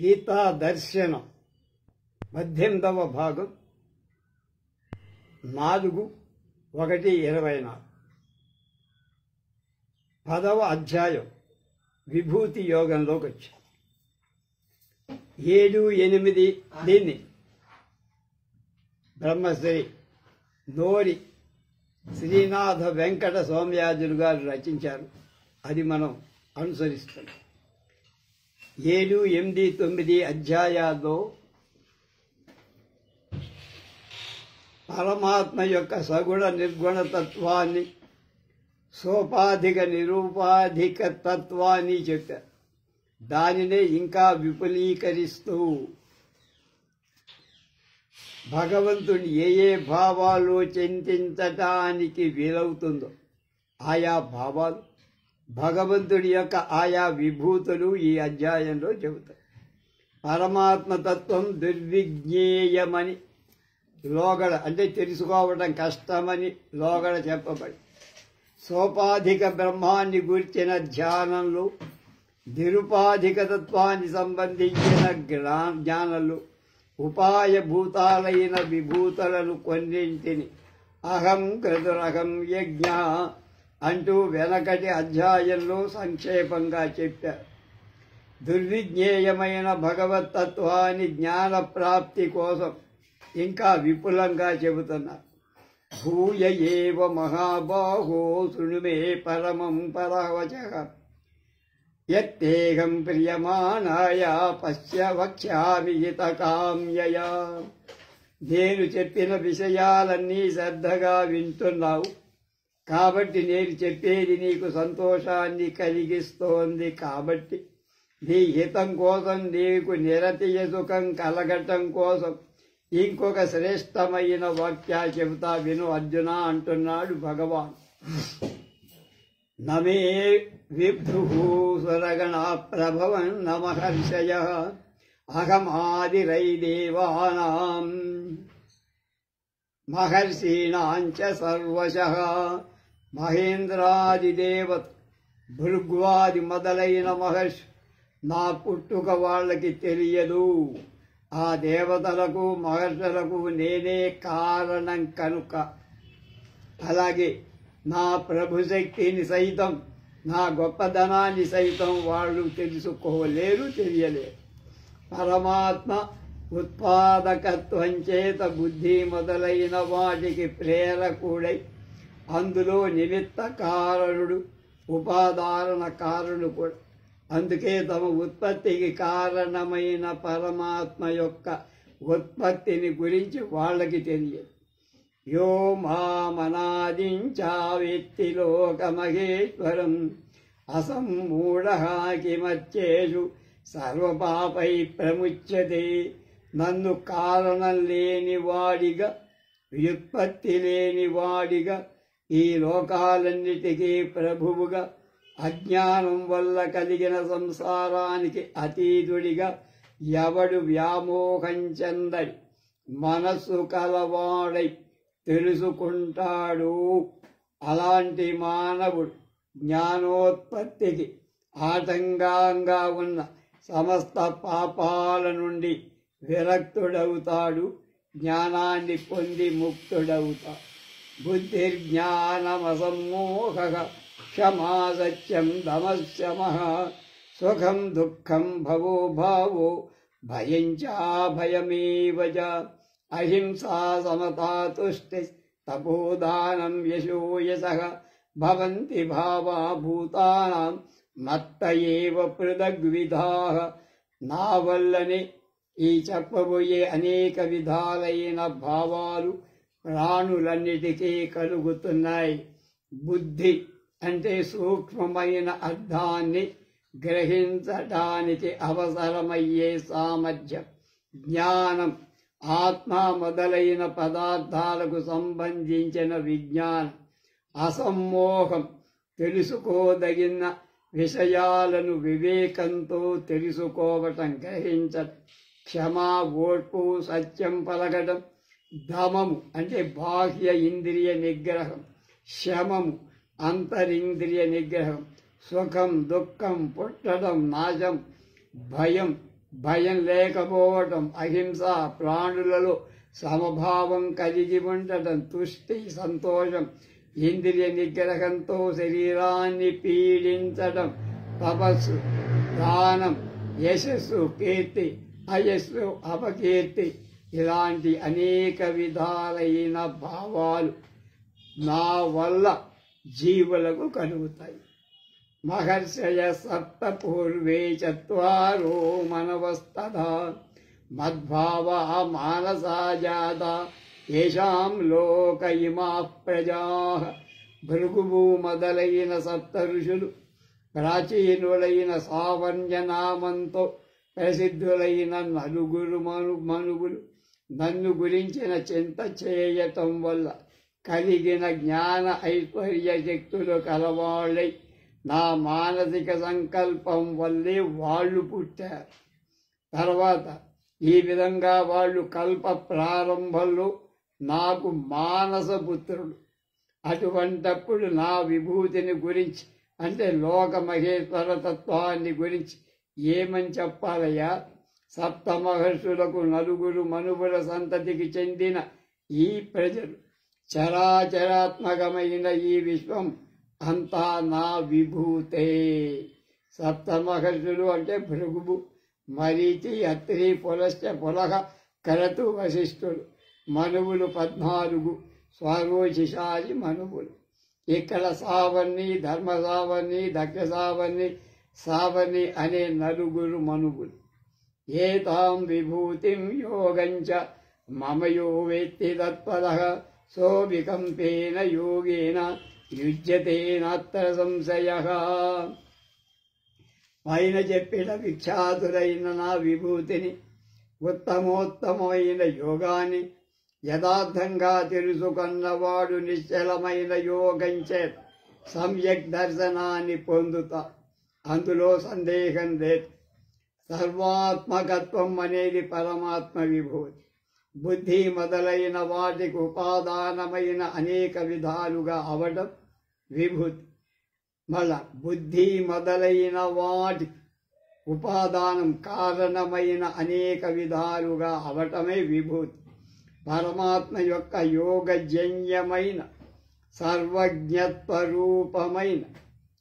గీతా దర్శనం 18వ భాగం 4:1-24 10వ అధ్యాయం విభూతి యోగంలోకి వచ్చాం. 7-8 దీన్ని బ్రహ్మశ్రీ నోరి శ్రీనాథ వెంకట సోమయాజులు గారు రచించారు. అది మనం అనుసరిస్తున్నాం. 7, 8, 9 అధ్యాయాల్లో పరమాత్మ యొక్క సగుణ నిర్గుణ తత్వాన్ని, సోపాధిక నిరూపాధిక తత్వాన్ని చెప్పారు. దానినే ఇంకా విపులీకరిస్తూ భగవంతుని ఏ భావాలు చింతించటానికి వీలవుతుందో ఆయా భావాలు, భగవంతుడి యొక్క ఆయా విభూతులు ఈ అధ్యాయంలో చెబుతారు. పరమాత్మతత్వం దుర్విజ్ఞేయమని లోగడ, అంటే తెలుసుకోవడం కష్టమని లోగడ చెప్పబడి, సోపాధిక బ్రహ్మాన్ని గూర్చిన ధ్యానంలో నిరుపాధిక తత్వాన్ని సంబంధించిన జ్ఞానంలో ఉపాయభూతాలైన విభూతులను కొన్నింటిని అహం క్రతురహం యజ్ఞ అంటూ వెనకటి అధ్యాయంలో సంక్షేపంగా చెప్పారు. దుర్విజ్ఞేయమైన భగవత్తత్వాన్ని జ్ఞాన ప్రాప్తి కోసం ఇంకా విపులంగా చెబుతున్నారు. భూయ ఏవ మహాబాహో శృణుమే పరమం పరవచః యత్తేహం ప్రియమానాయ పశ్య వక్ష్యామి హితకామ్యయా. నేను చెప్పిన విషయాలన్నీ శ్రద్ధగా వింటున్నావు కాబట్టి నేను చెప్పేది నీకు సంతోషాన్ని కలిగిస్తోంది. కాబట్టి నీ హితం కోసం, నీకు నిరతియ సుఖం కలగటం కోసం ఇంకొక శ్రేష్టమైన వాక్య చెబుతా విను అర్జున అంటున్నాడు భగవాన్. నమే విభ్రు సురగణ ప్రభవన్ నమహర్షయ అహమాదిరైదేవానాం మహర్షీణాంచ సర్వశః. మహేంద్రాదిదేవ భృగ్వాది మొదలైన మహర్షి నా పుట్టుక వాళ్ళకి తెలియదు. ఆ దేవతలకు మహర్షులకు నేనే కారణం కనుక, అలాగే నా ప్రభుశక్తిని సైతం, నా గొప్పదనాన్ని సైతం వాళ్ళు తెలుసుకోలేరు, తెలియలేరు. పరమాత్మ ఉత్పాదకత్వం చేత బుద్ధి మొదలైన వాటికి ప్రేరకుడై, అందులో నిమిత్త కారణుడు, ఉపాదాన కారణుడు కూడా. అందుకే తమ ఉత్పత్తికి కారణమైన పరమాత్మ యొక్క ఉత్పత్తిని గురించి వాళ్ళకి తెలియదు. యో మామనాదించా వేత్తి లోకమహేశ్వరం అసమ్మూఢః కిమచ్చేషు సర్వపాపై ప్రముచ్యతే. నన్ను కారణం లేని వాడిగా, వ్యుత్పత్తి లేని వాడిగా, ఈ లోకాలన్నిటికీ ప్రభువుగా, అజ్ఞానం వల్ల కలిగిన సంసారానికి అతీతుడిగా ఎవడు వ్యామోహం చెందని మనస్సు కలవాడై తెలుసుకుంటాడు, అలాంటి మానవుడు జ్ఞానోత్పత్తికి ఆటంకంగా ఉన్న సమస్త పాపాల నుండి విరక్తుడవుతాడు, జ్ఞానాన్ని పొంది ముక్తుడవుతాడు. బుద్ధిర్జ్ఞానమసమ్మోహః క్షమా సత్యం దమశమః సుఖం దుఃఖం భవో భావో భయం చాభయమేవ చ. అహింసా సమతా తుష్టి తపోదానం యశో యశః భవంతి భావా భూతానాం మత్త ఏవ పృథగ్విధాః. నా వల్లనే ఈ చెప్పబోయే అనేక విధాలైన భావాలు ప్రాణులన్నిటికీ కలుగుతున్నాయి. బుద్ధి అంటే సూక్ష్మమైన అర్థాన్ని గ్రహించటానికి అవసరమయ్యే సామర్థ్యం. జ్ఞానం ఆత్మ మొదలైన పదార్థాలకు సంబంధించిన విజ్ఞానం. అసమ్మోహం తెలుసుకోదగిన విషయాలను వివేకంతో తెలుసుకోవటం, గ్రహించటం. క్షమా ఓర్పు, సత్యం పలకటం. దమము అంటే బాహ్య ఇంద్రియ నిగ్రహం. శమము అంతరింద్రియ నిగ్రహం. సుఖం దుఃఖం పుట్టడం నాశం భయం భయం లేకపోవటం, అహింస, ప్రాణులలో సమభావం కలిగి ఉండటం, తుష్టి, సంతోషం, ఇంద్రియ నిగ్రహంతో శరీరాన్ని పీడించటం, తపస్సు, దానం, యశస్సు, కీర్తి, అయస్సు, అపకీర్తి, ఇలాంటి అనేక విధాలైన భావాలు నా వల్ల జీవులకు కలుగుతాయి. మహర్షయ సప్త పూర్వే చత్వారో మనవస్తథా మద్భావా మానసా జాతా ఏషాం లోక ఇమాః ప్రజాః. భృగువు మొదలైన సప్త ఋషులు ప్రాచీనులైన సావర్ణ్య నామంతో ప్రసిద్ధులైన నలుగురు మనువులు నన్ను గురించిన చింత చేయటం వల్ల కలిగిన జ్ఞాన ఐశ్వర్య శక్తులు కలవాళ్ళై నా మానసిక సంకల్పం వల్లే వాళ్ళు పుట్టారు. తర్వాత ఈ విధంగా వాళ్ళు కల్ప ప్రారంభంలో నాకు మానస పుత్రుడు. అటువంటప్పుడు నా విభూతిని గురించి అంటే లోక మహేశ్వర తత్వాన్ని గురించి ఏమని చెప్పాలయ్యా? సప్త మహర్షులకు నలుగురు మనువుల సంతతికి చెందిన ఈ ప్రజలు, చరాచరాత్మకమైన ఈ విశ్వం అంతా నా విభూతే. సప్త మహర్షులు అంటే భృగువు, మరీచి, అత్రి, పులశ్చ, పులహ, కరతు, వశిష్ఠులు. మనువులు 14, స్వరోచిషాది మనువులు. ఇక్కడ సావర్ణి, ధర్మ సావర్ణి, దక్ష సావర్ణి, సావర్ణి అనే నలుగురు మనువులు. ఏతాం విభూతిం యోగంచ మమయో వేత్తి తత్పదః సోవికంపేన యోగేన యుజ్యతే నాత్ర సంశయః. పైన చెప్పిన విఖ్యాతులైన నా విభూతిని, ఉత్తమోత్తమైన యోగాన్ని యథార్థంగా తెలుసుకున్నవాడు నిశ్చలమైన యోగంచే సమ్యక్ దర్శనాన్ని పొందుతా. అందులో సందేహం లేదు. సర్వాత్మకత్వం అనేది పరమాత్మ విభూతి. బుద్ధి మొదలైన వాటికి ఉపాదానమైన అనేక విధాలుగా అవడం విభూతి. మళ్ళా బుద్ధి మొదలైన వాటి ఉపాదానం కారణమైన అనేక విధాలుగా అవటమే విభూతి. పరమాత్మ యొక్క యోగజన్యమైన సర్వజ్ఞత్వరూపమైన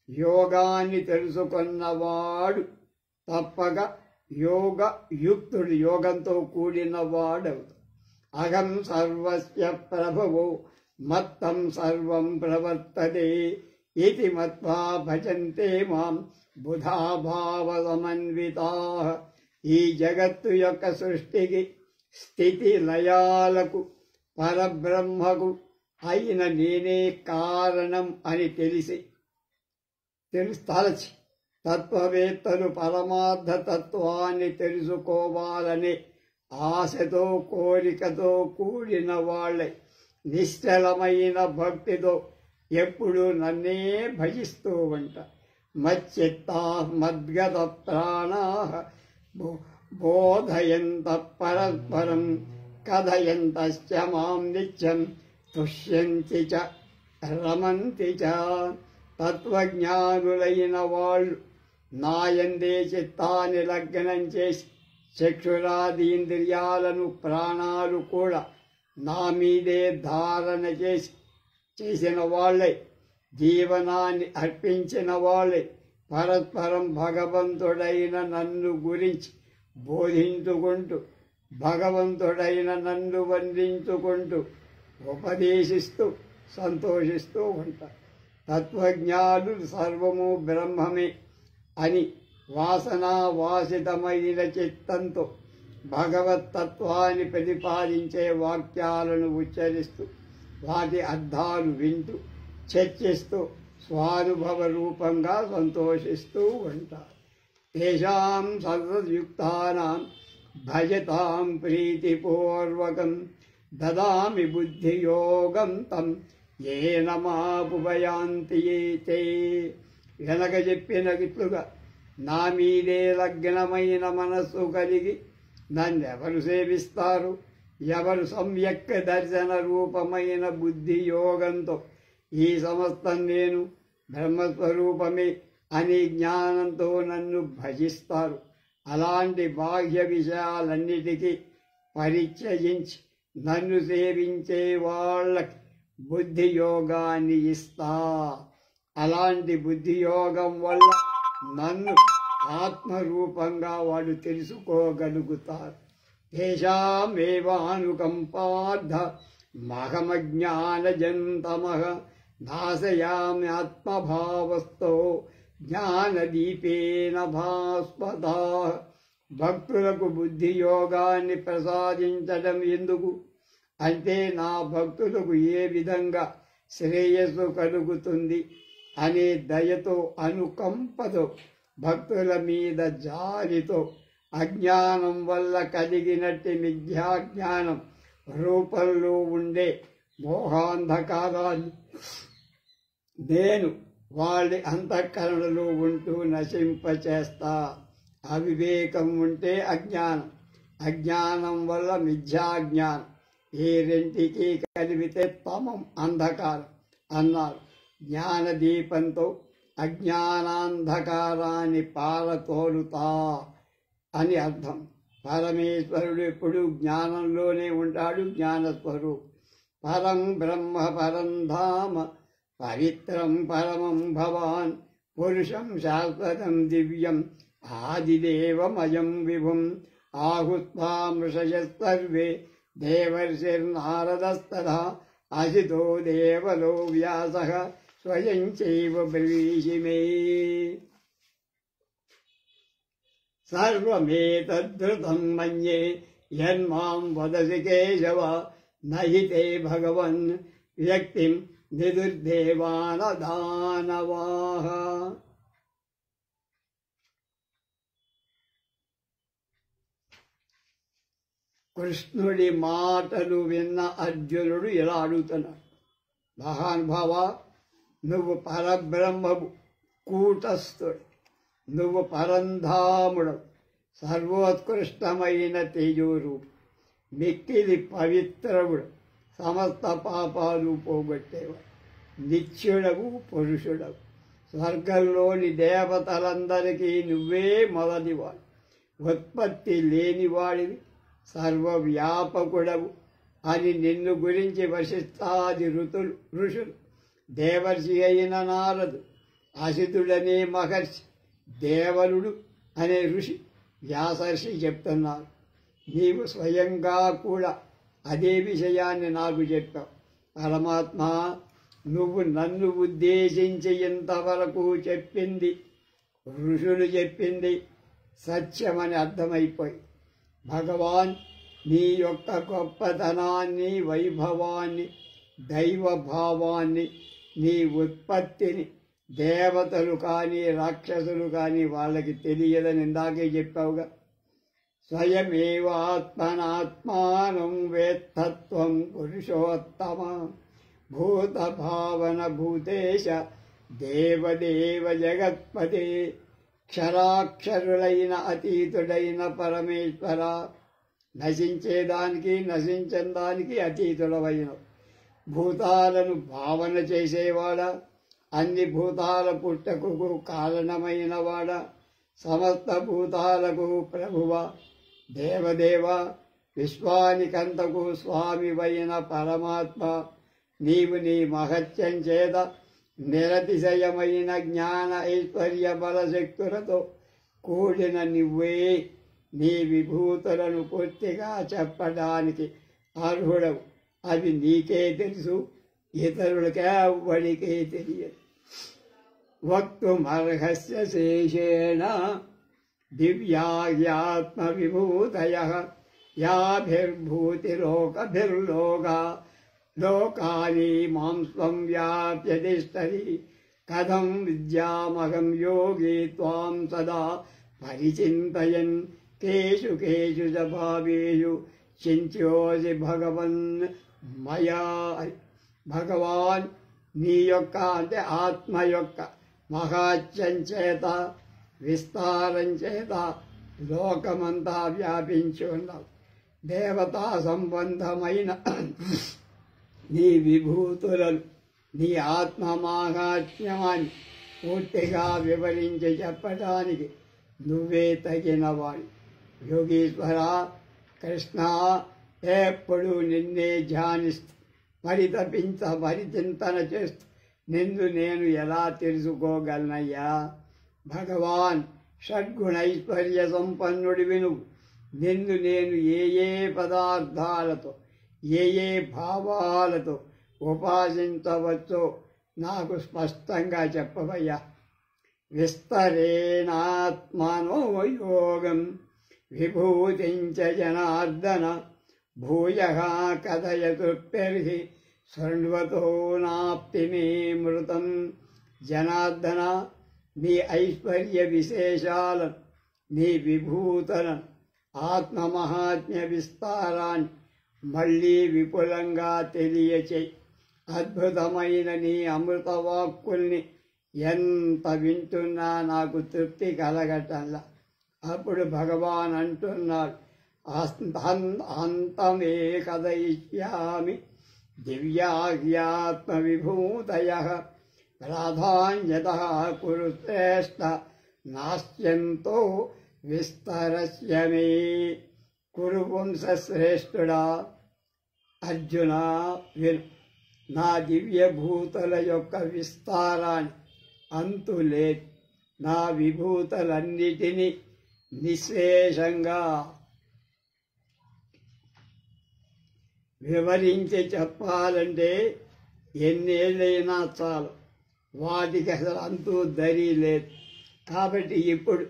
యోగాన్ని తెలుసుకున్నవాడు తప్పక యోగయుక్తుడు, యోగంతో కూడిన వాడవుతాడు. అహం సర్వస్య ప్రభవో మత్తం సర్వం ప్రవర్తతే ఇతి మత్వా భజంతే మాం బుధాభావ సమన్వితాః. ఈ జగత్తు యొక్క సృష్టికి, స్థితి లయాలకు, పరబ్రహ్మకు అయిన నేనే కారణం అని తలచి తత్వవేత్తలు పరమార్థ తత్వాన్ని తెలుసుకోవాలనే ఆశతో, కోరికతో కూడిన వాళ్ళే నిశ్చలమైన భక్తితో ఎప్పుడు నన్నే భజిస్తూ ఉంటా. మచ్చిత్తా మద్గత ప్రాణాః బోధయంత పరస్పరం కథయంతశ్చ మాం నిత్యం తుష్యంతి చ రమంతి చ. తత్వజ్ఞానులైన వాళ్ళు నాయందే చిత్తాన్ని లగ్నం చేసి చక్షురాదీంద్రియాలను, ప్రాణాలు కూడా నా మీదే ధారణ చేసిన వాళ్ళే, జీవనాన్ని అర్పించిన వాళ్ళే పరస్పరం భగవంతుడైన నన్ను గురించి బోధించుకుంటూ, భగవంతుడైన నన్ను వందించుకుంటూ, ఉపదేశిస్తూ సంతోషిస్తూ ఉంటారు. తత్వజ్ఞానులు సర్వము బ్రహ్మమే అని వాసనావాసితమైన చిత్తంతో భగవత్తత్వాన్ని ప్రతిపాదించే వాక్యాలను ఉచ్చరిస్తూ, వాటి అర్థాలు వింటూ, చర్చిస్తూ స్వానుభవ రూపంగా సంతోషిస్తూ ఉంటారు. తేషాం సర్వయుక్తానాం భజతాం ప్రీతిపూర్వకం దదామి బుద్ధియోగం తం ఏన మాపుపయాంతి తే. వెనక చెప్పినట్లుగా నా మీదే లగ్నమైన మనస్సు కలిగి నన్నెవరు సేవిస్తారు? ఎవరు సమ్యక్ దర్శన రూపమైన బుద్ధి యోగంతో ఈ సమస్తం నేను బ్రహ్మస్వరూపమే అని జ్ఞానంతో నన్ను భజిస్తారు. అలాంటి బాహ్య విషయాలన్నిటికీ పరిచయించి నన్ను సేవించే వాళ్ళకి బుద్ధి యోగాన్ని ఇస్తా. అలాంటి బుద్ధి యోగం వల్ల నన్ను ఆత్మరూపంగా వాడు తెలుసుకోగలుగుతారు. తేషామేవానుకంపార్థ మహమజ్ఞానజంతమః నాశయామి ఆత్మభావస్థో జ్ఞానదీపేన భాస్వతా. భక్తులకు బుద్ధి యోగాన్ని ప్రసాదించడం ఎందుకు అంటే నా భక్తులకు ఏ విధంగా శ్రేయస్సు కలుగుతుంది అనే దయతో, అనుకంపతో, భక్తుల మీద జాలితో అజ్ఞానం వల్ల కలిగినట్టి మిథ్యాజ్ఞానం రూపంలో ఉండే మోహాంధకారాన్ని నేను వాళ్ళ అంతఃకరణలో ఉంటూ నశింపచేస్తా. అవివేకం ఉంటే అజ్ఞానం, అజ్ఞానం వల్ల మిథ్యాజ్ఞానం, ఈ రెంటికి కలిపితే తమం అంధకారం అన్నారు. జ్ఞానదీపంతో అజ్ఞానాంధకారాన్ని పారతోలుతా అని అర్థం. పరమేశ్వరుడు ఎప్పుడు జ్ఞానంలోనే ఉంటాడు, జ్ఞానస్వరూపం. పరం బ్రహ్మ పరం ధామ పవిత్రం పరమం భవాన్ పురుషం శాశ్వతం దివ్యం ఆదిదేవమయం విభుం ఆహుత్వామృషయస్సర్వే దేవర్షిర్నారదస్తదా అసితో దేవలో వ్యాసః స్వయం చైవ బ్రవీషి మే. సర్వమేతద్ధృతం మన్యే యన్మాం వదసి కేశవ నహి తే భగవన్ వ్యక్తిం నిదుర్దేవానదానవాః. కృష్ణుడి మాటలు విన్న అర్జునుడు ఇలా అడుగుతున్నాడు, మహానుభావ, నువ్వు పరబ్రహ్మవు, కూటస్థుడు, నువ్వు పరంధాముడు, సర్వోత్కృష్టమైన తేజోరూపు, మిక్కిలి పవిత్రవుడు, సమస్త పాపాలు పోగొట్టేవాడు, నిత్యుడవు, పురుషుడవు, స్వర్గంలోని దేవతలందరికీ నువ్వే మొదటివాడు, ఉత్పత్తి లేనివాడివి, సర్వవ్యాపకుడవు అని నిన్ను గురించి వశిష్ఠాది ఋషులు, దేవర్షి అయిన నారదు, అసితుడనే మహర్షి, దేవలుడు అనే ఋషి వ్యాసర్షి చెప్తున్నారు. నీవు స్వయంగా కూడా అదే విషయాన్ని నాకు చెప్పావు. పరమాత్మ, నువ్వు నన్ను ఉద్దేశించి ఇంతవరకు చెప్పింది, ఋషులు చెప్పింది సత్యమని అర్థమైపోయి. భగవాన్, నీ యొక్క గొప్పతనాన్ని, వైభవాన్ని, దైవభావాన్ని, నీ ఉత్పత్తిని దేవతలు కానీ రాక్షసులు కానీ వాళ్ళకి తెలియదని ఇందాకే చెప్పావుగా. స్వయమేవాత్మనాత్మానం వేత్తత్వం పురుషోత్తమ భూత భావన భూతేశ దేవదేవ జగత్పతే. క్షరాక్షరులైన అతీతుడైన పరమేశ్వర, నశించేదానికి నశించదానికి అతీతుడవైన, భూతాలను భావన చేసేవాడా, అన్ని భూతాల పుట్టకు కారణమైన వాడా, సమస్త భూతాలకు ప్రభువ, దేవదేవ, విశ్వానికంతకు స్వామివైన పరమాత్మ, నీవు నీ మహత్యం చేత నిరతిశయమైన జ్ఞాన ఐశ్వర్య బలశక్తులతో కూడిన నువ్వే నీ విభూతులను పూర్తిగా చెప్పడానికి అర్హుడవు. అవి నీకే తెలుసు, ఇతరులకే ఎవ్వడికే తెలియదు. వక్తుమర్హస్య శేషేణ దివ్యాత్మ విభూతయః యాభిర్భూతిలోకభిర్లోకా లోకాని మాం స్వం వ్యాప్య తిష్టతి. కథం విద్యామహం యోగి త్వాం సదా పరిచింతయన్ కేషు కేషు చ భావేషు చింత్యోసి భగవన్ మయా. భగవాన్, నీ యొక్క అంటే ఆత్మ యొక్క మహాత్యం చేత, విస్తారం చేత లోకమంతా వ్యాపించి ఉన్నావు. దేవతా సంబంధమైన నీ విభూతులను, నీ ఆత్మ మహాత్మ్యాన్ని పూర్తిగా వివరించి చెప్పడానికి నువ్వే తగినవాడు. యోగీశ్వర కృష్ణ, ఎప్పుడు నిన్నే ధ్యానిస్తూ మరి చింతన చేస్తూ నిన్ను నేను ఎలా తెలుసుకోగలనయ్యా? భగవాన్, షడ్గుణైశ్వర్య సంపన్నుడివి నువ్వు. నిన్ను నేను ఏ పదార్థాలతో ఏ భావాలతో ఉపాసించవచ్చో నాకు స్పష్టంగా చెప్పవయ్యా. విస్తరేణాత్మనో యోగం విభూతించ జనార్దన భూయః కథయతుర్హి శృణ్వతో నాప్తి మే మృతం. జనార్దన, నీ ఐశ్వర్య విశేషాలను, నీ విభూతులను, ఆత్మమహాత్మ్య విస్తారాన్ని మళ్ళీ విపులంగా తెలియచేయి. అద్భుతమైన నీ అమృతవాక్కుల్ని ఎంత వింటున్నా నాకు తృప్తి కలగటంలా. అప్పుడు భగవాన్ అంటున్నాడు, అంతమే కథయిష్యామి దివ్యాహ్యాత్మ విభూతయః ప్రాధాన్యతః కురు శ్రేష్ఠ నాస్యంతో విస్తరస్య మే. కురు వంశశ్రేష్ఠుడా అర్జున, విను. నా దివ్యభూతుల యొక్క విస్తారాన్ని అంతులేదు. నా విభూతులన్నిటినీ నిశ్శేషంగా వివరించి చెప్పాలంటే ఎన్నేళ్ళైనా చాలు. వాటికి అసలు అంతూ దరి లేదు. కాబట్టి ఇప్పుడు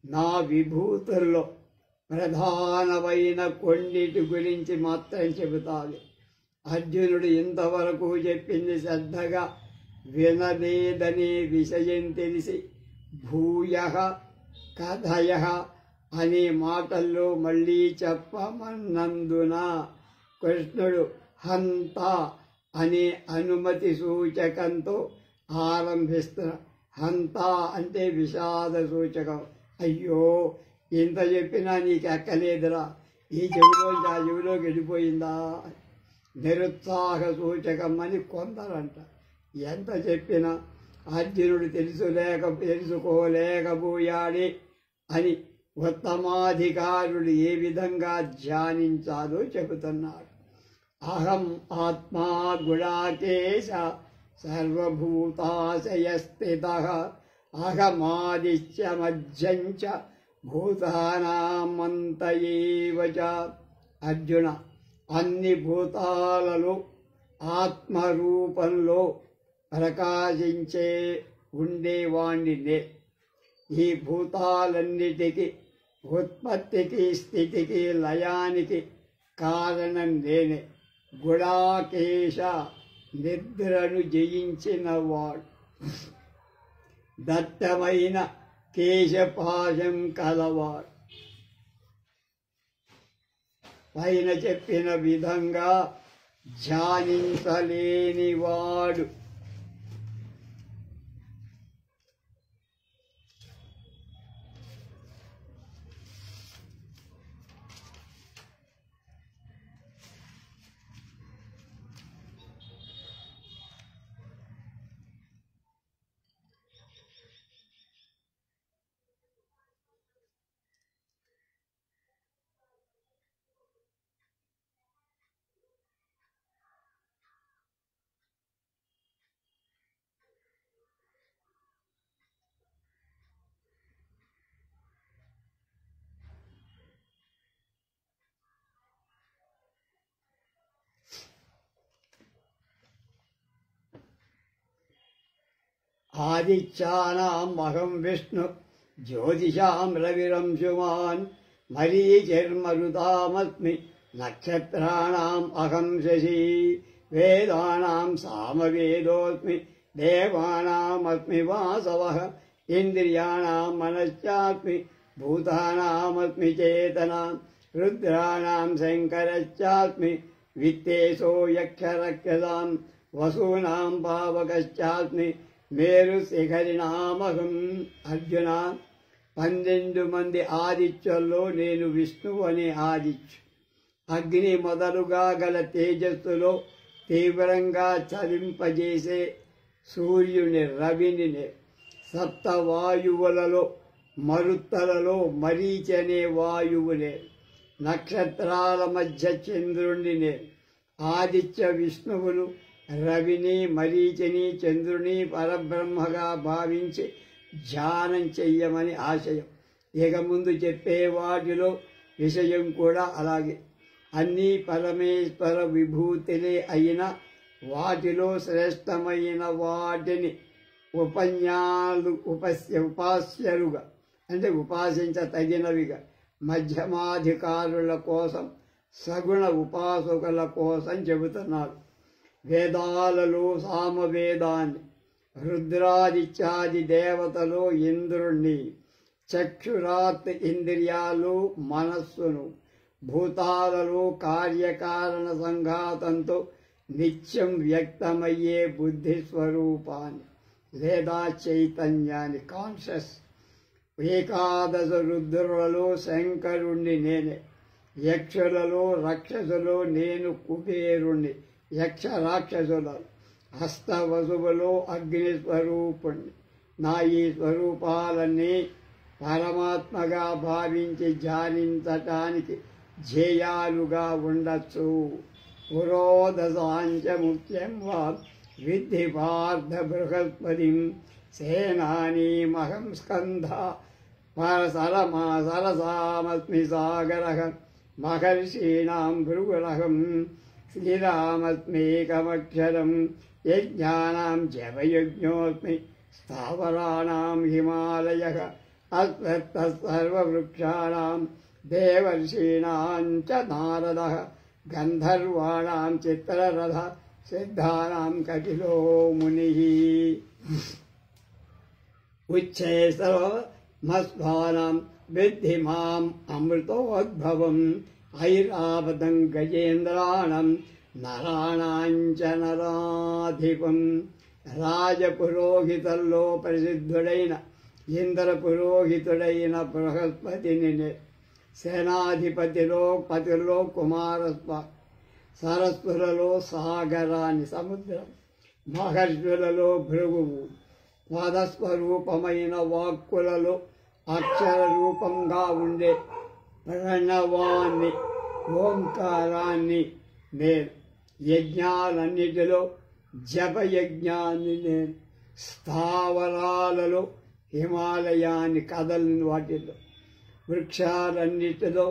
నా విభూతుల్లో ప్రధానమైన కొన్నిటి గురించి మాత్రం చెబుతాను. అర్జునుడు ఇంతవరకు చెప్పింది శ్రద్ధగా వినలేదనే విషయం తెలిసి భూయః కథయః అనే మాటల్లో మళ్ళీ చెప్పమన్నందున కృష్ణుడు హంత అనే అనుమతి సూచకంతో ఆరంభిస్తున్నా. హంత అంటే విషాద సూచకం. అయ్యో, ఇంత చెప్పినా నీకు ఎక్కలేదురా, ఈ చెవిలోంచి ఆ చెవిలోకి వెళ్ళిపోయిందా, నిరుత్సాహ సూచకం అని కొందరంట. ఎంత చెప్పినా అర్జునుడు తెలుసుకోలేకపోయాడే అని ఉత్తమాధికారుడు ఏ విధంగా ధ్యానించాలో చెబుతున్నాడు. అహం ఆత్మా గుడాకేశ సర్వభూతాశయస్థితః అహమాదిత్య మధ్యం చ భూతానామంత ఏవ చ. అర్జున, అన్ని భూతాలలో ఆత్మరూపంలో ప్రకాశించే ఉండేవాణ్ణి. ఈ భూతాలన్నిటికీ ఉత్పత్తికి, స్థితికి, లయానికి కారణం నేనే. గుడాకేశ, నిద్రను జయించినవాడు. దట్టమైన కేశపాశం కలవాడు. పైన చెప్పిన విధంగా ధ్యానించలేనివాడు. ఆదిత్యానాం అహం విష్ణు జ్యోతిషాం రవిరంశుమాన్ మరీచిర్మరుతామస్మి నక్షత్రాణాం అహం శశి వేదానాం సామవేదోస్మి దేవానామస్మి వాసవః ఇంద్రియాణాం మనశ్చాస్మి భూతానామస్మి చేతనా రుద్రాణాం శంకరశ్చాస్మి విత్తేశో యక్షరక్షసాం వసూనాం పావకశ్చాస్మి మేరు శిఖరినామహం. అర్జున, 12 మంది ఆదిత్యుల్లో నేను విష్ణువు అనే ఆదిత్యు. అగ్ని మొదలుగా గల తేజస్సులో తీవ్రంగా చలింపజేసే సూర్యుని రవిని. సప్తవాయువులలో మరుత్తలలో మరీచనే వాయువునే, నక్షత్రాల మధ్య చంద్రుణ్ణి నేను, ఆదిత్య విష్ణువులు రవిని మరీచిని చంద్రుని పరబ్రహ్మగా భావించి ధ్యానం చెయ్యమని ఆశయం. ఇక ముందు చెప్పే వాటిలో విషయం కూడా అలాగే. అన్నీ పరమేశ్వర విభూతిలే అయినా వాటిలో శ్రేష్టమైన వాటిని ఉపాస్యలుగా అంటే ఉపాసించతగినవిగా, మధ్యమాధికారుల కోసం సగుణ ఉపాసకుల కోసం చెబుతున్నారు. వేదాలలో సామవేదాన్ని, రుద్రాదిత్యాది దేవతలు ఇంద్రుణ్ణి, చక్షురాత్ ఇంద్రియాలు మనస్సును, భూతాలలో కార్యకారణ సంఘాతంతో నిత్యం వ్యక్తమయ్యే బుద్ధి స్వరూపాన్ని లేదా చైతన్యాన్ని కాన్షియస్. ఏకాదశ రుద్రులలో శంకరుణ్ణి నేనే, యక్షులలో రక్షసులో నేను కుబేరుణ్ణి, యక్ష రాక్షసులలో హస్తవసువులో అగ్నిస్వరూపుణ్ణి. నా ఈ స్వరూపాలన్నీ పరమాత్మగా భావించి ధ్యానించటానికి ధ్యేయాలుగా ఉండొచ్చు. పురోదశాంచ ముఖ్యం వా విద్ధి పార్థ బృహస్పతిం, సేనానీమహం స్కంధ సరసామస్మి సాగరః, మహర్షీణాం భృగురహం శ్రీరామస్మేకమక్షరం, యజ్ఞానాం జపయజ్ఞోస్మి స్థావరాణాం హిమాలయః, అశ్వత్థः సర్వవృక్షాణాం దేవర్షీణాం చ నారదః, గంధర్వాణాం చిత్రరథ సిద్ధానాం కపిలో మునిః. ఉచ్ఛే సర్వమస్వానాం విద్ధి మాం అమృతోద్భవం, ఐరావతం గజేంద్రాణం నరాణాం చ నరాధిపం. రాజపురోహితుల్లో ప్రసిద్ధుడైన ఇంద్ర పురోహితుడైన బృహస్పతిని, సేనాధిపతిలో పతిలో కుమారస్వామి, సరస్సులలో సాగరాన్ని సముద్రం, మహర్షులలో భృగువు, పదస్వరూపమైన వాక్కులలో అక్షర రూపంగా ఉండే ప్రణవాన్ని ఓంకారాన్ని నేను, యజ్ఞాలన్నిటిలో జపయజ్ఞాన్ని నేను, స్థావరాలలో హిమాలయాన్ని కదలని వాటిలో, వృక్షాలన్నిటిలో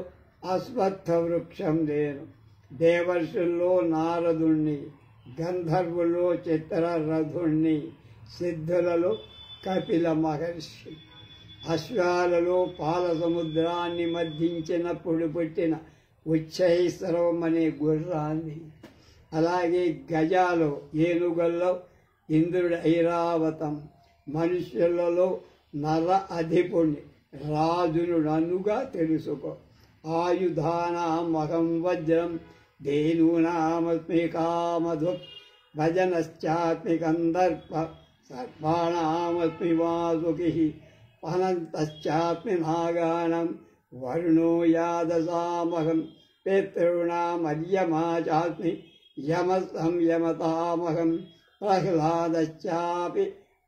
అశ్వత్థ వృక్షం నేను, దేవర్షుల్లో నారదుణ్ణి, గంధర్వుల్లో చిత్రరథుణ్ణి, సిద్ధులలో కపిల మహర్షి, అశ్వాలలో పాల సముద్రాన్ని మధ్యించినప్పుడు పుట్టిన ఉచ్చైస్రవం అనే గుర్రాన్ని, అలాగే గజాలో ఏనుగుల్లో ఇంద్రుడి ఐరావతం, మనుష్యులలో నర అధిపుణ్ణి రాజును నన్నుగా తెలుసుకో. ఆయుధానామహం వజ్రం ధేనూనామస్మి కామధుక్, భజనశ్చాస్మి కందర్ప సర్పాణామస్మి వాసుకిః, అనంతశ్చాస్మి నాగానాం వరుణో యాదసామహం, పితॄణామర్యమా చాస్మి యమసంయమతామహం,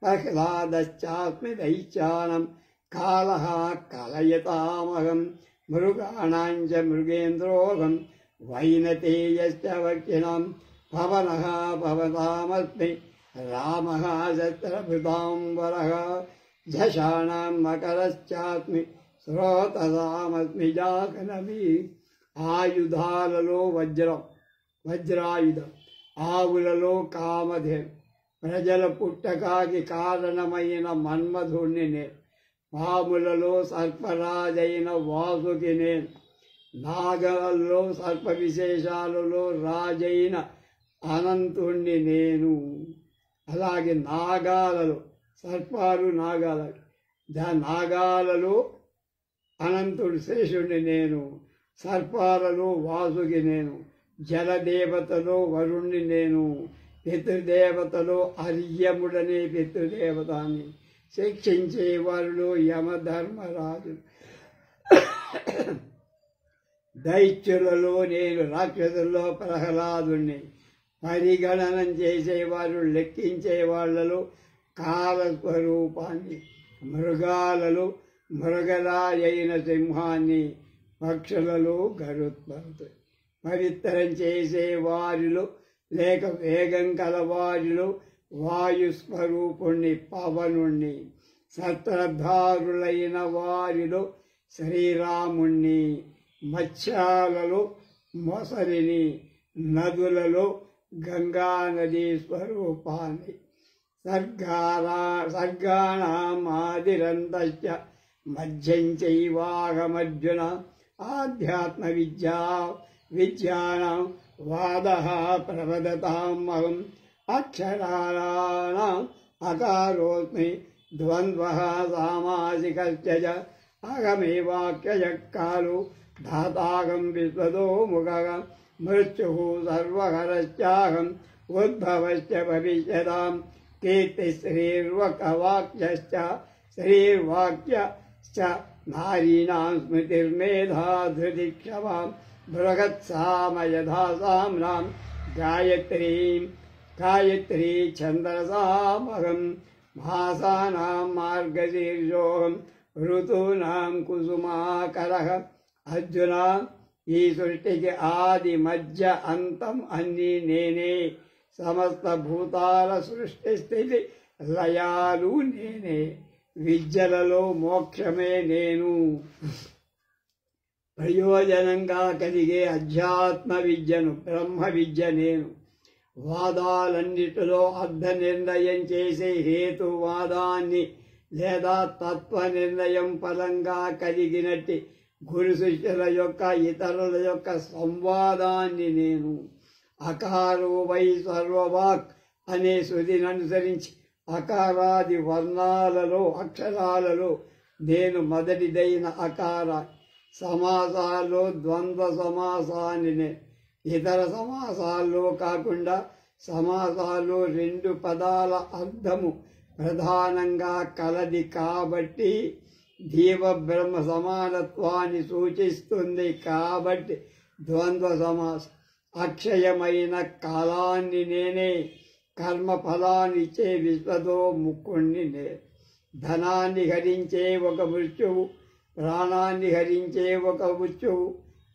ప్రహ్లాదశ్చాస్మి దైత్యానాం కాలః కలయతామహం, మృగాణాం చ మృగేంద్రోహం, వైనతేయశ్చ వక్షిణాం పవనః పవతామస్మి, రామः శస్త్రభృతాంబరः, झषाणां मकरश्चास्मि శ్రోతసామస్మి జాహ్నవి. ఆయుధాలలో వజ్రాయుధం, ఆవులలో కామధేను, ప్రజల పుట్టకాకి కారణమైన మన్మధుణ్ణి నేను, పాములలో సర్పరాజైన వాసుకి నేను, నాగలలో సర్ప విశేషాలలో రాజైన అనంతుణ్ణి నేను. అలాగే నాగాలలో సర్పాలు నాగాలలో అనంతుడు శేషుణ్ణి నేను, సర్పాలలో వాసుకి నేను, జలదేవతలో వరుణ్ణి నేను, పితృదేవతలో అర్యముడనే పితృదేవతాన్ని, శిక్షించేవారిలో యమధర్మరాజు, దైత్యులలో నేను, రాక్షసుల్లో ప్రహ్లాదుణ్ణి, పరిగణనం చేసేవారు లెక్కించే వాళ్లలో కాలస్వరూపాన్ని, మృగాలలో మృగరాయైన సింహాన్ని పక్షులలో గరుత్మంతు. పవిత్రం చేసే వారిలో లేక వేగం కలవారిలో వాయుస్వరూపుణ్ణి పవనుణ్ణి, సత్రధారులైన వారిలో శ్రీరాముణ్ణి, మత్స్యాలలో మొసలిని, నదులలో గంగానదీ స్వరూపాన్ని, సర్గాణామాదిరంతశ్చ మధ్యం చైవాహమర్జున. ఆధ్యాత్మ విద్యానాం వాదః ప్రవదతామహం. అక్షరాణాం అకారోస్మి ద్వంద్వః సామాసికశ్చ చ. అహమేవాఖ్యయః కాలో ధాతాహం విశ్వతో ముఖః. మృత్యుః సర్వహరశ్చాహం ఉద్భవశ్చ భవిష్యతాం. కీర్తిశ్రీర్వకవాక్యశ్చ శ్రీర్వాక్యశ్చ నారీణాం స్మృతిర్మేధా ధృతి క్షమాం. బృహత్సామయధా సామ్రాం గాయత్రీ ఛందసామహం. మాసానాం మార్గశీర్షోహం ఋతూనాం కుసుమాకరః. అర్జున, ఈ సృష్టికి ఆది మధ్య అంతం అన్నీ నేనే. సమస్త భూతాల సృష్టి స్థితి లయాలు నేనే. విద్యలలో మోక్షమే నేను. ప్రయోజనంగా కలిగే అధ్యాత్మ విద్యను బ్రహ్మ విద్య నేను. వాదాలన్నిటిలో అర్థ నిర్ణయం చేసే హేతువాదాన్ని లేదా తత్వ నిర్ణయం పరంగా కలిగినట్టి గురు శిష్యుల యొక్క ఇతరుల యొక్క సంవాదాన్ని నేను. అకారో వై సర్వవాక్ అనే శృతిని అనుసరించి అకారాది వర్ణాలలో అక్షరాలలో నేను మొదటిదైన అకార. సమాసాల్లో ద్వంద్వ సమాసాన్ని, ఇతర సమాసాల్లో కాకుండా సమాసాల్లో రెండు పదాల అర్థము ప్రధానంగా కలది కాబట్టి జీవ బ్రహ్మ సమానత్వాన్ని సూచిస్తుంది కాబట్టి ద్వంద్వ సమాసం. అక్షయమైన కాలాన్ని నేనే. కర్మ ఫలాన్నిచ్చే విశ్వతో ముక్కుణ్ణి నే. ధనాన్ని హరించే ఒక మృత్యువు, ప్రాణాన్ని హరించే ఒక మృత్యువు.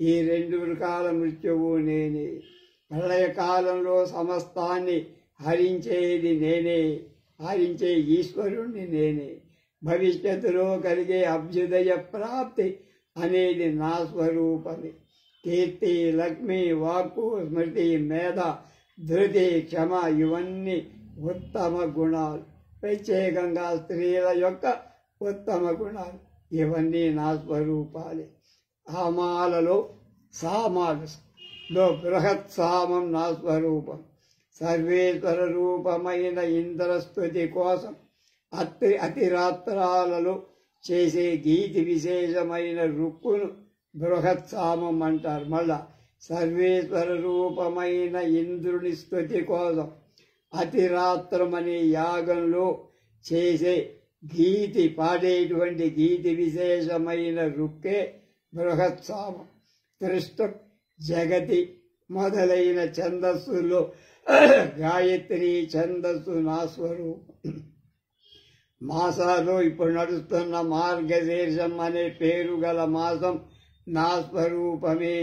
ఈ రెండు రకాల మృత్యువు నేనే. ప్రళయకాలంలో సమస్తాన్ని హరించేది నేనే. హరించే ఈశ్వరుణ్ణి నేనే. భవిష్యత్తులో కలిగే అభ్యుదయ ప్రాప్తి అనేది నా స్వరూపమే. కీర్తి, లక్ష్మి, వాక్కు, స్మృతి, మేధ, ధృతి, క్షమ ఇవన్నీ ఉత్తమ గుణాలు. ప్రత్యేకంగా స్త్రీల యొక్క ఉత్తమ గుణాలు. ఇవన్నీ నా స్వరూపాలే. సామాలలో బృహత్సామం నా స్వరూపం. సర్వేశ్వర రూపమైన ఇంద్రస్తుతి కోసం అతిరాత్రాలలో చేసే గీతి విశేషమైన రుక్కును బృహత్సామం అంటారు. మళ్ళా సర్వేశ్వర రూపమైన ఇంద్రుని స్తుతి కోసం అతిరాత్రం అనే యాగంలో చేసే గీతి పాడేటువంటి గీతి విశేషమైన రుక్కే బృహత్సామం. త్రిష్టం, జగతి మొదలైన ఛందస్సులో గాయత్రి ఛందస్సు నా స్వరూపం. మాసాలు ఇప్పుడు నడుస్తున్న మార్గశీర్షం అనే పేరు గల మాసం నా స్వరూపమే.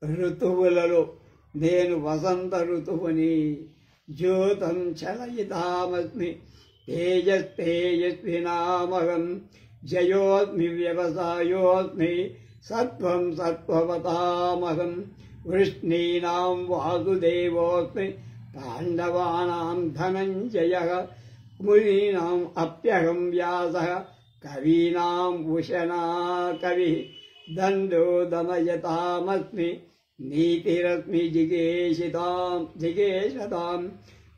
ఋతువులలో నేను వసంత ఋతువుని. జ్యోతం చలయితామస్మి తేజస్తేజస్వినామహం. జయోస్మి వ్యవసాయోస్మి సత్వం సత్వవతామహం. వృష్ణీనాం వాసుదేవోస్మి పాండవానాం ధనంజయః. మునీనాం అప్యహం వ్యాసః కవీనాం భూషణా కవిః. దండో దమయతామస్మి నీతిరస్మి జిగేషతాం.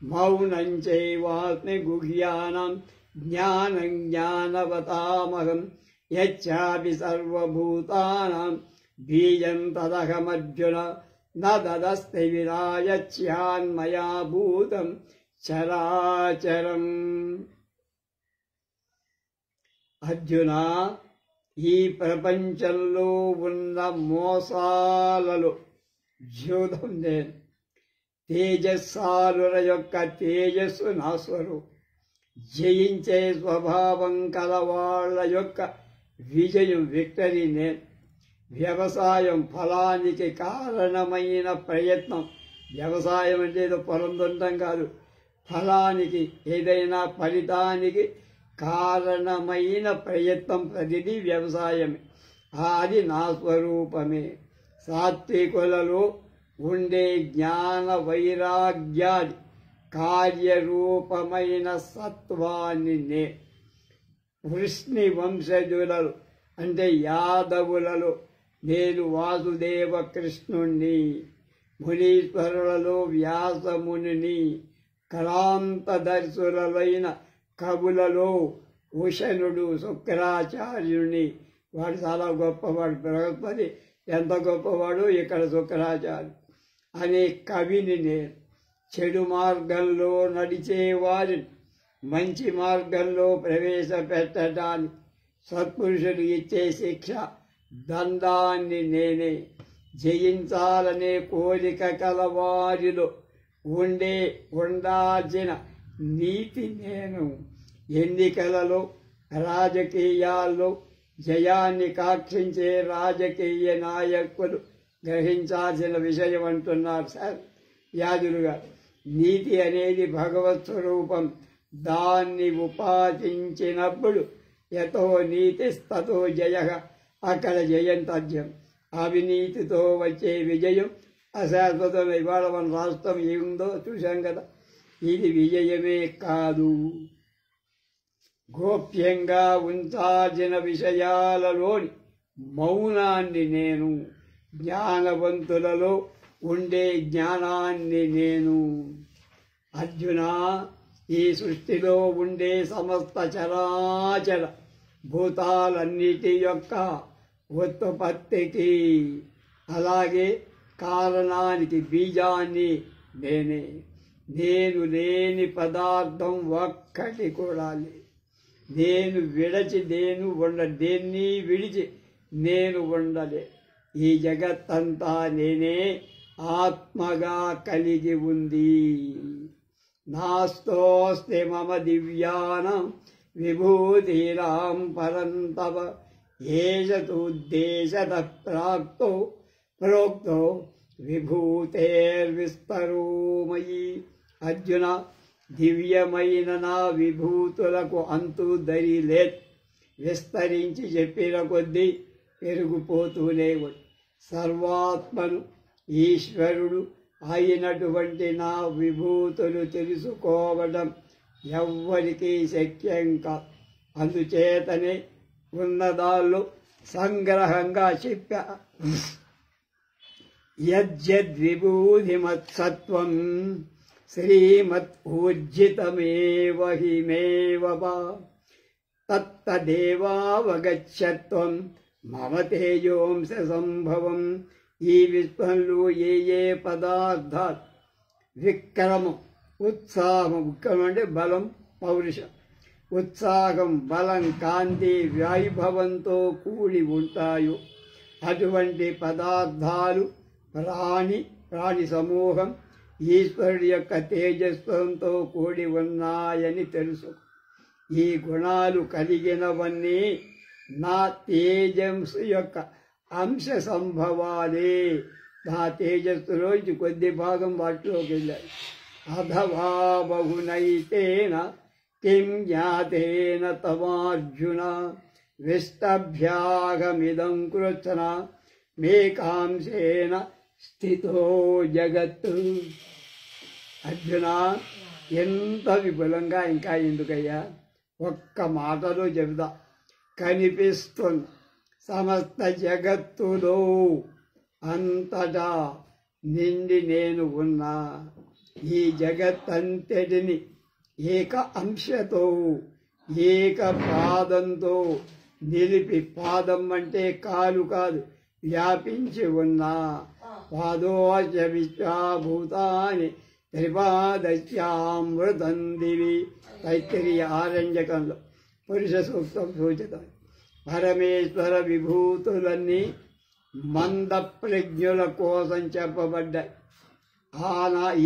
మౌనం చైవాస్మి గుహ్యానాం జ్ఞానం జ్ఞానవతామహం. యచ్చాపి సర్వభూతానాం బీజం తదహమర్జున. న దదస్తి విరాయచ్యాన్మయా భూతం చరాచరం. అర్జున, ఈ ప్రపంచంలో ఉన్న మోసాలలో జ్యోతం నేను. తేజస్సాలుల యొక్క తేజస్సు నా స్వరూపం. జయించే స్వభావం కలవాళ్ల యొక్క విజయం విక్టరీ నేను. వ్యవసాయం ఫలానికి కారణమైన ప్రయత్నం. వ్యవసాయం అంటే ఏదో పొలం దున్నడం కాదు, ఫలానికి ఏదైనా ఫలితానికి కారణమైన ప్రయత్నం ప్రతిదీ వ్యవసాయమే. అది నా స్వరూపమే. సాత్వికులలో ఉండే జ్ఞాన వైరాగ్యాది కార్యరూపమైన సత్వాన్ని వృష్ణి వంశజులలో అంటే యాదవులలో నేను వాసుదేవ కృష్ణుణ్ణి, మునీశ్వరులలో వ్యాసముని, క్రాంతదర్శులైన కవులలో ఉషనుడు శుక్రాచార్యుని. వాడు చాలా గొప్పవాడు. బృహస్పతి ఎంత గొప్పవాడు, ఇక్కడ శుక్రాచార్యుడు అనే కవిని నేను. చెడు మార్గంలో నడిచేవారిని మంచి మార్గంలో ప్రవేశపెట్టడానికి సత్పురుషులు ఇచ్చే శిక్ష దండాన్ని నేనే. జయించాలనే కోరిక కలవారిలో ఉండాల్సిన నీతి నేను. ఎన్నికలలో రాజకీయాల్లో జయాన్ని కాక్షించే రాజకీయ నాయకులు గ్రహించాల్సిన విషయం అంటున్నారు సార్ వ్యాధులు గారు. నీతి అనేది భగవత్ స్వరూపం. దాన్ని ఉపాసించినప్పుడు యతో నీతిస్తతో జయ, అక్కడ జయం తథ్యం. అవినీతితో వచ్చే విజయం అశాశ్వతం. ఇవాళ మన రాష్ట్రం ఏముందో చూశాం కదా. ఇది విజయమే కాదు, గోప్యంగా ఉంచాల్సిన విషయాలలోని మౌనాన్ని నేను. జ్ఞానవంతులలో ఉండే జ్ఞానాన్ని నేను. అర్జున, ఈ సృష్టిలో ఉండే సమస్త చరాచర భూతాలన్నిటి యొక్క ఉత్పత్తికి అలాగే కారణానికి బీజాన్ని నేనే. నేను లేని పదార్థం ఒక్కటి కూడా లేదు. నేను విడచి దేన్ని విడిచి నేను ఉండలే. ఈ జగత్తంతా నేనే ఆత్మగా కలిగి ఉంది. నాస్తోస్తి మమ దివ్యానాం విభూతిరాం పరంతవ ఏషతుద్దేశతః ప్రోక్తో విభూతేర్విస్తరో మయి. అర్జున, దివ్యమైన నా విభూతులకు అంతు దరి లేదు. విస్తరించి చెప్పిన కొద్దీ పెరిగిపోతూనే ఉంది. సర్వాత్మను ఈశ్వరుడు అయినటువంటి నా విభూతులు తెలుసుకోవడం ఎవ్వరికీ శక్యం కాదు. అందుచేతనే ఉన్నదాల్లో సంగ్రహంగా చెప్పా. యద్విభూతిమత్సత్వం శ్రీమత్ ఊర్జితమేవ హిమేవ తత్తదేవావగచ్చత్వం మమ తేజోంశ సంభవం. ఈ విశ్వంలో ఏ పదార్థాలు విక్రమం, ఉత్సాహం, విక్రమం అంటే బలం, పౌరుషం, ఉత్సాహం, బలం, కాంతి, వైభవంతో కూడి ఉంటాయో అటువంటి పదార్థాలు ప్రాణి సమూహం ఈశ్వరుడి యొక్క తేజస్వంతో కూడి ఉన్నాయని తెలుసు. ఈ గుణాలు కలిగినవన్నీ నా తేజస్సు యొక్క అంశ సంభవాలే. నా తేజస్సులోంచి కొద్ది భాగం వాటిలోకి వెళ్ళాయి. అథవా బహునైతేన కిం జ్ఞాతేన తమార్జున విష్టభ్యాగమిదం కృత్స్న మేకాంశేన స్థితో జగత్తు. అర్జున, ఎంత విపులంగా ఇంకా ఎందుకయ్యా, ఒక్క మాటలో చెబుతా. కనిపిస్తుంది సమస్త జగత్తులో అంతటా నిండి నేను ఉన్నా. ఈ జగత్తంతటిని ఏక అంశతో ఏక పాదంతో నిలిపి, పాదం అంటే కాలు కాదు, వ్యాపించి ఉన్నా. పాదోచ విశ్వభూతాని త్రిపాదశ్యామృతం దివి. తైత్తరీయ ఆరంజకంలో పురుష సూక్తం సూచితం. పరమేశ్వర విభూతులన్నీ మంద ప్రజ్ఞుల కోసం చెప్పబడ్డాయి.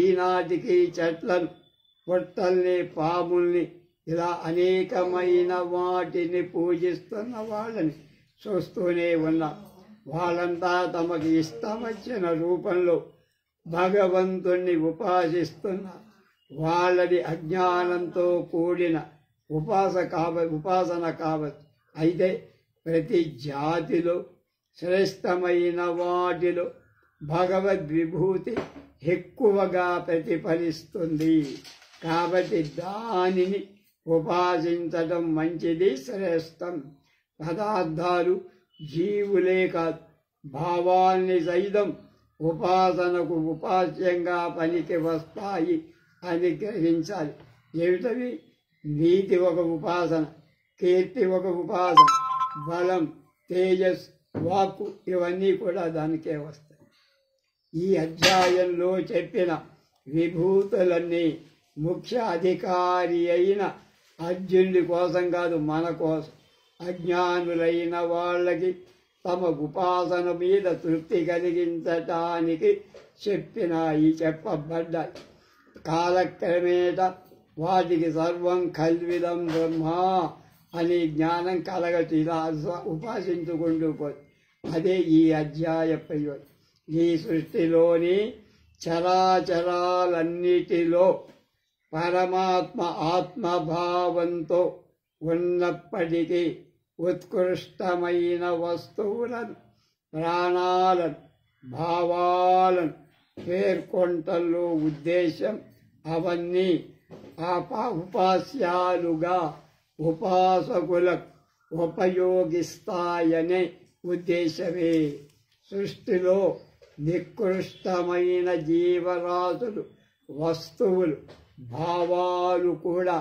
ఈనాటికి చెట్లను, పుట్టల్ని, పాముల్ని ఇలా అనేకమైన వాటిని పూజిస్తున్న వాళ్ళని చూస్తూనే ఉన్నా. వాళ్ళంతా తమకు ఇష్టం వచ్చిన రూపంలో భగవంతుణ్ణి ఉపాసిస్తున్నారు. వాళ్ళది అజ్ఞానంతో కూడిన ఉపాసన కావచ్చు. అయితే ప్రతి జాతిలో శ్రేష్టమైన వాటిలో భగవద్విభూతి ఎక్కువగా ప్రతిఫలిస్తుంది. కాబట్టి దానిని ఉపాసించడం మంచిది, శ్రేష్టం. పదార్థాలు జీవులే కాదు, భావాల్ని సైతం ఉపాసనకు ఉపాస్యంగా పనికి వస్తాయి అని గ్రహించాలి. ఏమిటవి? నీతి ఒక ఉపాసన, కీర్తి ఒక ఉపాసన, బలం, తేజస్, వాక్కు ఇవన్నీ కూడా దానికే వస్తాయి. ఈ అధ్యాయంలో చెప్పిన విభూతులన్నీ ముఖ్య అధికారి అయిన అర్జునుడి కోసం కాదు, మన కోసం. అజ్ఞానులైన వాళ్ళకి తమ ఉపాసన మీద తృప్తి కలిగించటానికి చెప్పబడ్డాయి. కాలక్రమేణ వాటికి సర్వం కల్విదం బ్రహ్మ అని జ్ఞానం కలగచ్చు. ఇలా ఉపాసించుకుంటూ పోయి అదే ఈ అధ్యాయ ప్రయోజనం. ఈ సృష్టిలోని చరాచరాలన్నిటిలో పరమాత్మ ఆత్మభావంతో ఉన్నప్పటికీ ఉత్కృష్టమైన వస్తువులను, ప్రాణాలను, భావాలను పేర్కొంటల్లో ఉద్దేశం అవన్నీ ఉపాస్యాలుగా ఉపాసకులకు ఉపయోగిస్తాయనే ఉద్దేశమే. సృష్టిలో నికృష్టమైన జీవరాశులు, వస్తువులు, భావాలు కూడా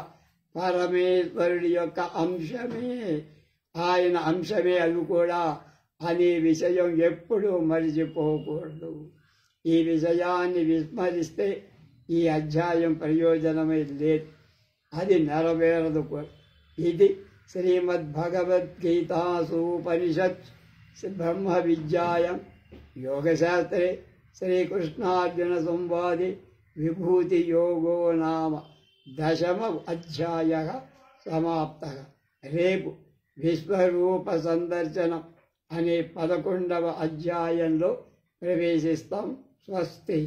పరమేశ్వరుడి యొక్క అంశమే, ఆయన అంశమే అవి కూడా అనే విషయం ఎప్పుడూ మరిచిపోకూడదు. ఈ విషయాన్ని విస్మరిస్తే ఈ అధ్యాయం ప్రయోజనమే లేదు, అది నెరవేరదు కూడా. ఇది శ్రీమద్భగవద్గీతాసూపనిషత్ బ్రహ్మ విద్యాయాం యోగశాస్త్రే శ్రీకృష్ణార్జున సంవాదే విభూతి యోగో నామ 10వ అధ్యాయః సమాప్తః. రేపు విశ్వరూప సందర్శనం అనే 11వ అధ్యాయంలో ప్రవేశిస్తాం. స్వస్తి.